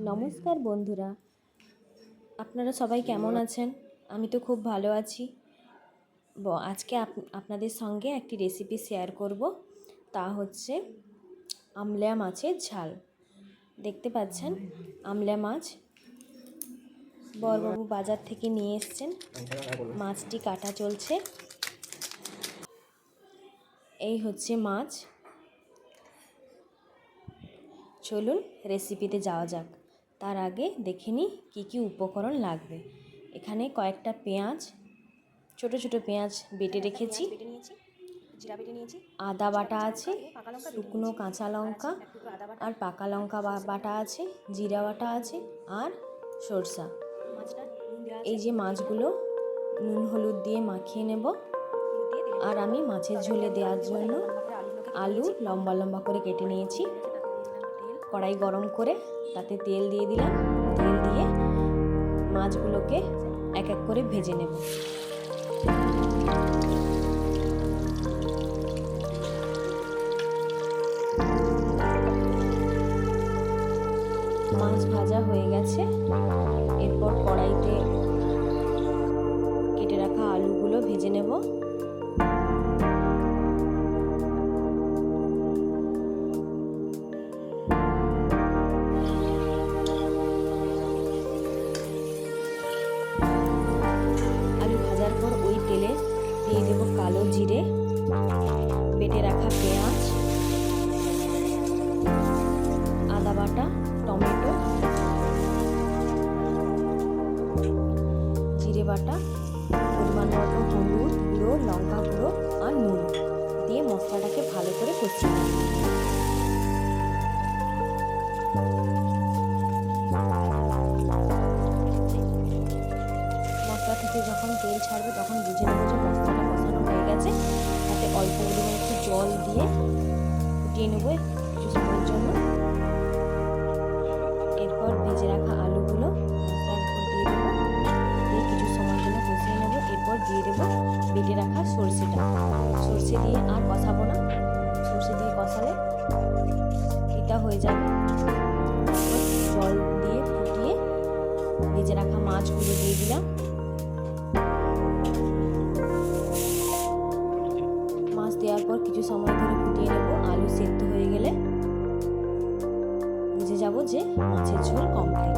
নমস্কার বন্ধুরা, আপনারা সবাই কেমন আছেন? আমি তো খুব ভালো আছি। আজকে আপনাদের সঙ্গে একটি রেসিপি শেয়ার করব, তা হচ্ছে আমলা মাছের ঝাল। দেখতে পাচ্ছেন আমলা মাছ বড়বাবু বাজার থেকে নিয়ে এসেছেন। মাছটি কাটা চলছে। এই হচ্ছে মাছ। চলুন রেসিপিতে যাওয়া যাক। তার আগে দেখে নিই কী কী উপকরণ লাগবে। এখানে কয়েকটা পেঁয়াজ, ছোট ছোট পেঁয়াজ বেটে রেখেছি, আদা বাটা আছে, শুকনো কাঁচা লঙ্কা আর পাকা লঙ্কা বাটা আছে, জিরা বাটা আছে আর সরষা। এই যে মাছগুলো নুন হলুদ দিয়ে মাখিয়ে নেব। আর আমি মাছের ঝোলে দেওয়ার জন্য আলু লম্বা লম্বা করে কেটে নিয়েছি। কড়াই গরম করে তাতে তেল দিয়ে দিলাম। তেল দিয়ে মাছগুলোকে এক এক করে ভেজে নেব। মাছ ভাজা হয়ে গেছে। এরপর কড়াইতে কেটে রাখা আলুগুলো ভেজে নেব। আলু ভাজার পর ওই তেলে দিয়ে দেব কালো জিরে, বেটে রাখা পেঁয়াজ, আদা বাটা, টমেটো, জিরে বাটা, পরিমাণ মতো হলুদ গুঁড়ো, লঙ্কা গুঁড়ো আর নুন দিয়ে মশলাটাকে ভালো করে কষিয়ে নেব। মশলা থেকে যখন তেল ছাড়বে তখন বুঝে নেব যে মশলাটা কষানো হয়ে গেছে। তাতে অল্প পরিমাণে একটু জল দিয়ে ফুটিয়ে নেব কিছু সময়ের জন্য। এরপর ভেজে রাখা আলুগুলো মশলার উপর দিয়ে দেবো, দিয়ে কিছু সময়ের জন্য কষিয়ে নেব। এরপর দিয়ে দেবো বেটে রাখা সর্ষেটা। সর্ষে দিয়ে আর কষাবো না, সর্ষে দিয়ে কষালে এটা হয়ে যাবে। জল দিয়ে ফুটিয়ে ভেজে রাখা মাছগুলো দিয়ে দিলাম। মাছ দেওয়ার পর কিছু সময় ধরে ফুটিয়ে নেব। আলু সেদ্ধ হয়ে গেলে বুঝে যাব যে মাছের ঝোল কমপ্লিট।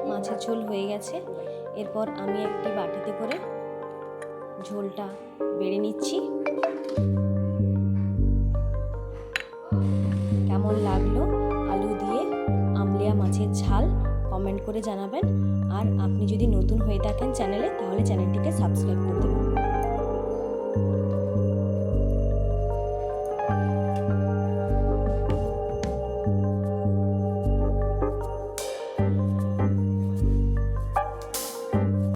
মাছের ঝোল হয়ে গেছে। এরপর আমি একটি বাটিতে করে ঝোলটা বেড়ে নিচ্ছি। কেমন লাগলো আলু দিয়ে আমলা মাছের ঝাল কমেন্ট করে জানাবেন। আর আপনি যদি নতুন হয়ে থাকেন চ্যানেলে, তাহলে চ্যানেলটিকে সাবস্ক্রাইব করতে